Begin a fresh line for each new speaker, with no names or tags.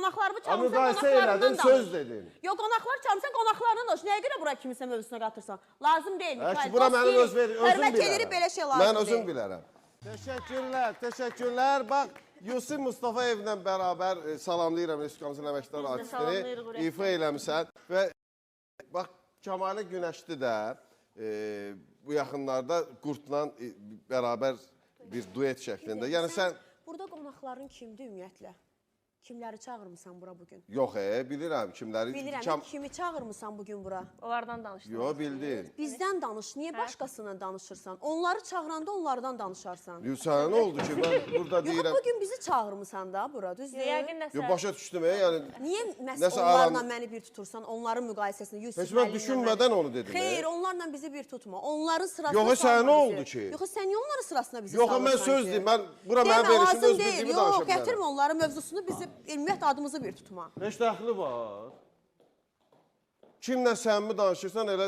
qonaqlarımı çağırırsan,
Müqayisə
qonaqlarından
elədin,
danış.
söz dedin.
Yox, qonaqlar çağırırsan, qonaqlarından danış. Nəyə görə bura kimisə mövzusuna qatırsan? Lazım deyil.
Ki, bura mənim özüm
Hörmət
bilərəm.
edirik, belə şey lazım
Mən
deyil.
özüm bilərəm. Təşəkkürlər, təşəkkürlər. Bax, Yusif Mustafayevlə bərabər salamlayıram Respublikamızın əməkdar artistini. İfa eləmişsən. Və bax, Kəmalə Günəşli də bu yaxınlarda Qurtla bərabər bir duet şəklində. Yəni sən...
Burada qonaqların kimdir ümumiyyətlə? Kimləri çağırmısan bura bugün?
Yox, bilirəm kimləri.
Bilirəm, kimi çağırmısan bugün bura?
Onlardan danışdım.
Yox, bildim.
Bizdən danış, niyə başqasından danışırsan? Onları çağıranda onlardan danışarsan.
Yox, sənə nə oldu ki, mən burada deyirəm...
Yox, bugün bizi çağırmısan da bura, düzdür?
Yəqin nəsə...
Yox, başa düşdüm, yəni...
Niyə
Nəsə
onlarla məni bir tutursan, onların müqayisəsində Yusuf
Heç mən düşünmədən onu dedim.
Xeyr, onlarla bizi bir tutma. Onların sırasına
Yox, sənə nə oldu ki?
Yox, sən niyə onların sırasına bizi
Yox,
salırsan
mən söz deyim, mən bura mənim verişimdə öz bildiyimi danışa
Yox,
bilərəm.
gətirmə onların mövzusunu, bizi ümumiyyət adımızı bir tutma.
Heç dəxli var. Kimlə səmimi danışırsan, elə